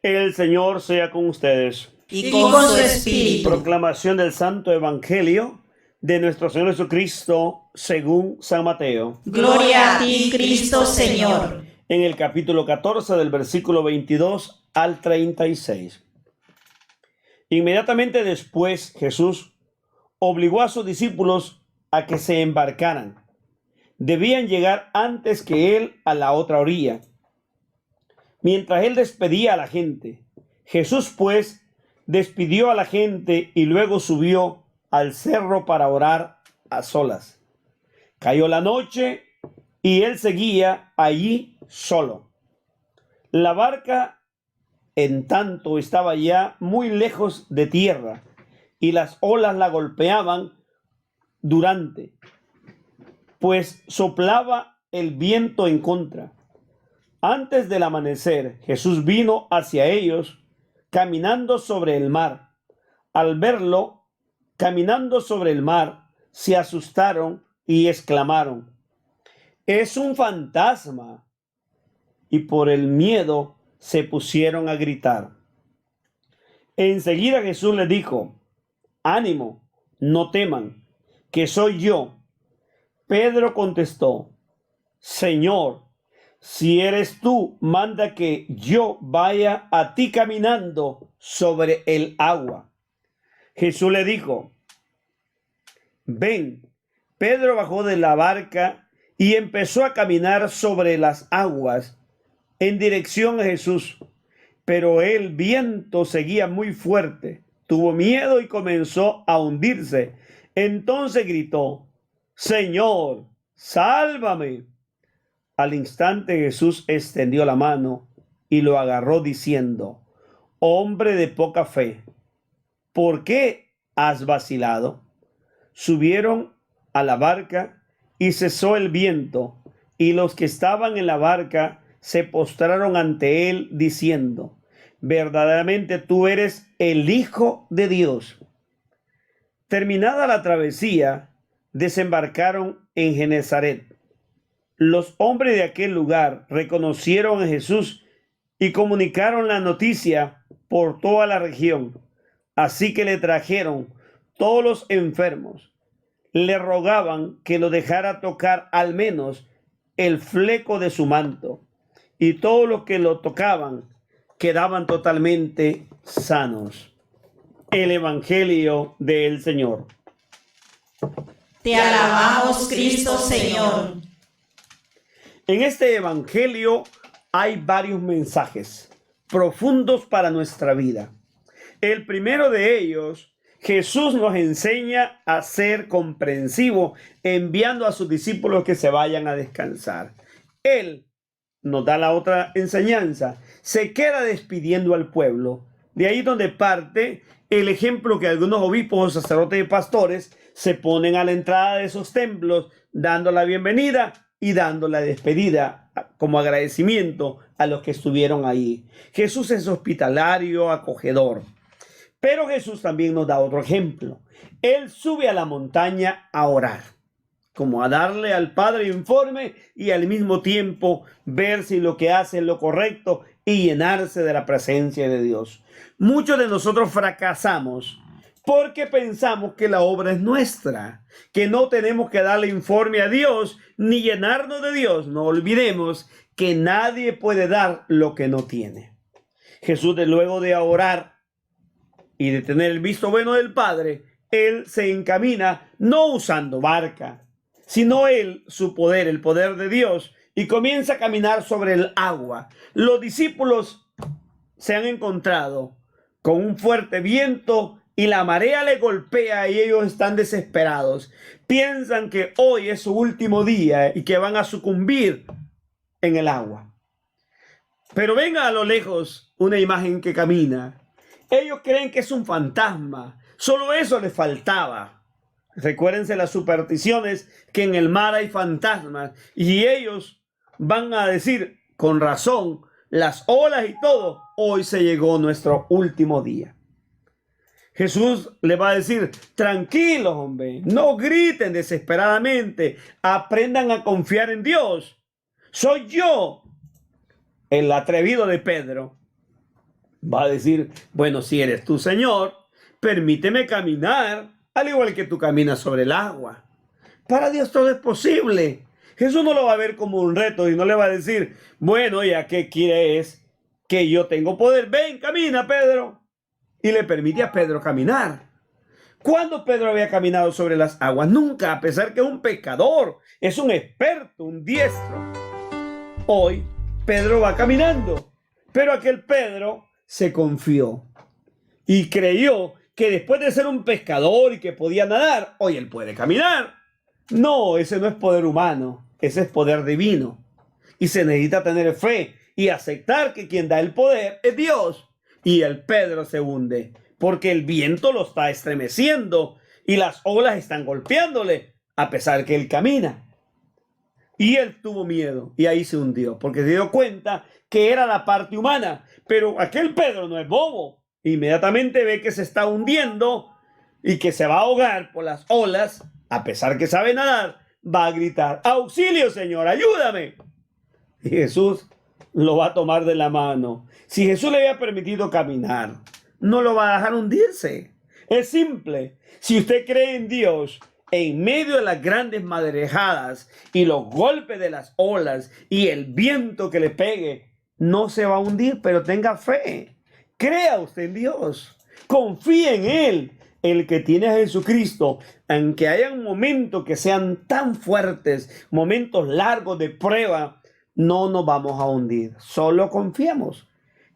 El Señor sea con ustedes. Y con su espíritu. Proclamación del Santo Evangelio de nuestro Señor Jesucristo según San Mateo. Gloria a ti, Cristo Señor. En el capítulo 14 del versículo 22 al 36. Inmediatamente después Jesús obligó a sus discípulos a que se embarcaran. Debían llegar antes que él a la otra orilla. Mientras él despedía a la gente, Jesús pues despidió a la gente y luego subió al cerro para orar a solas. Cayó la noche y él seguía allí solo. La barca, en tanto, estaba ya muy lejos de tierra y las olas la golpeaban durante, pues soplaba el viento en contra. Antes del amanecer, Jesús vino hacia ellos caminando sobre el mar. Al verlo caminando sobre el mar, se asustaron y exclamaron: «Es un fantasma», y por el miedo se pusieron a gritar. Enseguida Jesús les dijo: «Ánimo, no teman, que soy yo». Pedro contestó: «Señor, si eres tú, manda que yo vaya a ti caminando sobre el agua». Jesús le dijo: «Ven». Pedro bajó de la barca y empezó a caminar sobre las aguas en dirección a Jesús. Pero el viento seguía muy fuerte. Tuvo miedo y comenzó a hundirse. Entonces gritó: «Señor, sálvame». Al instante Jesús extendió la mano y lo agarró diciendo: «Hombre de poca fe, ¿por qué has vacilado?». Subieron a la barca y cesó el viento, y los que estaban en la barca se postraron ante él diciendo: «Verdaderamente tú eres el Hijo de Dios». Terminada la travesía, desembarcaron en Genesaret. Los hombres de aquel lugar reconocieron a Jesús y comunicaron la noticia por toda la región. Así que le trajeron todos los enfermos. Le rogaban que lo dejara tocar al menos el fleco de su manto. Y todos los que lo tocaban quedaban totalmente sanos. El Evangelio del Señor. Te alabamos, Cristo Señor. En este Evangelio hay varios mensajes profundos para nuestra vida. El primero de ellos, Jesús nos enseña a ser comprensivo, enviando a sus discípulos que se vayan a descansar. Él nos da la otra enseñanza, se queda despidiendo al pueblo. De ahí donde parte el ejemplo que algunos obispos, sacerdotes y pastores se ponen a la entrada de esos templos, dando la bienvenida y dando la despedida como agradecimiento a los que estuvieron ahí. Jesús es hospitalario, acogedor. Pero Jesús también nos da otro ejemplo. Él sube a la montaña a orar, como a darle al Padre informe y al mismo tiempo ver si lo que hace es lo correcto y llenarse de la presencia de Dios. Muchos de nosotros fracasamos porque pensamos que la obra es nuestra, que no tenemos que darle informe a Dios ni llenarnos de Dios. No olvidemos que nadie puede dar lo que no tiene. Jesús, luego de orar y de tener el visto bueno del Padre, él se encamina no usando barca, sino él, su poder, el poder de Dios, y comienza a caminar sobre el agua. Los discípulos se han encontrado con un fuerte viento y la marea le golpea y ellos están desesperados. Piensan que hoy es su último día y que van a sucumbir en el agua. Pero ven a lo lejos una imagen que camina. Ellos creen que es un fantasma. Solo eso les faltaba. Recuérdense las supersticiones que en el mar hay fantasmas. Y ellos van a decir, con razón, las olas y todo, hoy se llegó nuestro último día. Jesús le va a decir: tranquilos, hombre, no griten desesperadamente, aprendan a confiar en Dios. Soy yo. El atrevido de Pedro Va a decir, bueno, si eres tú, Señor, permíteme caminar al igual que tú caminas sobre el agua. Para Dios todo es posible. Jesús no lo va a ver como un reto y no le va a decir, bueno, ya que quieres que yo tengo poder, ven, camina, Pedro. Y le permite a Pedro caminar. ¿Cuándo Pedro había caminado sobre las aguas? Nunca, a pesar que es un pescador, es un experto, un diestro. Hoy Pedro va caminando, pero aquel Pedro se confió y creyó que después de ser un pescador y que podía nadar, hoy él puede caminar. No, ese no es poder humano, ese es poder divino. Y se necesita tener fe y aceptar que quien da el poder es Dios. Y el Pedro se hunde porque el viento lo está estremeciendo y las olas están golpeándole a pesar que él camina. Y él tuvo miedo y ahí se hundió porque se dio cuenta que era la parte humana. Pero aquel Pedro no es bobo. Inmediatamente ve que se está hundiendo y que se va a ahogar por las olas. A pesar que sabe nadar, va a gritar, auxilio, Señor, ayúdame. Y Jesús lo va a tomar de la mano. Si Jesús le había permitido caminar, no lo va a dejar hundirse. Es simple. Si usted cree en Dios, en medio de las grandes marejadas y los golpes de las olas y el viento que le pegue, no se va a hundir, pero tenga fe. Crea usted en Dios. Confíe en Él. El que tiene a Jesucristo, aunque haya momentos que sean tan fuertes, momentos largos de prueba, no nos vamos a hundir. Solo confiemos.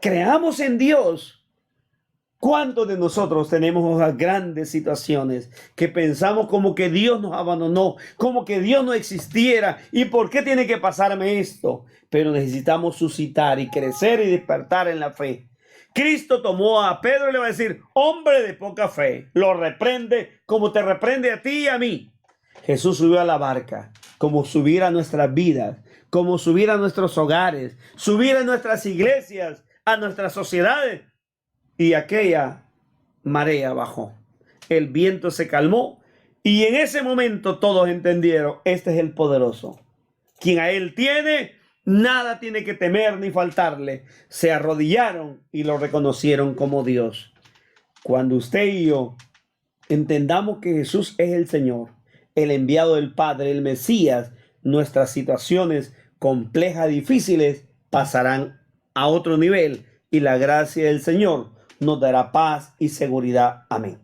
Creamos en Dios. ¿Cuántos de nosotros tenemos esas grandes situaciones que pensamos como que Dios nos abandonó, como que Dios no existiera? ¿Y por qué tiene que pasarme esto? Pero necesitamos suscitar y crecer y despertar en la fe. Cristo tomó a Pedro y le va a decir, hombre de poca fe, lo reprende como te reprende a ti y a mí. Jesús subió a la barca, como subir a nuestras vidas, como subir a nuestros hogares, subir a nuestras iglesias, a nuestras sociedades. Y aquella marea bajó. El viento se calmó y en ese momento todos entendieron, este es el poderoso. Quien a él tiene, nada tiene que temer ni faltarle. Se arrodillaron y lo reconocieron como Dios. Cuando usted y yo entendamos que Jesús es el Señor, el enviado del Padre, el Mesías, nuestras situaciones complejas, difíciles, pasarán a otro nivel y la gracia del Señor nos dará paz y seguridad. Amén.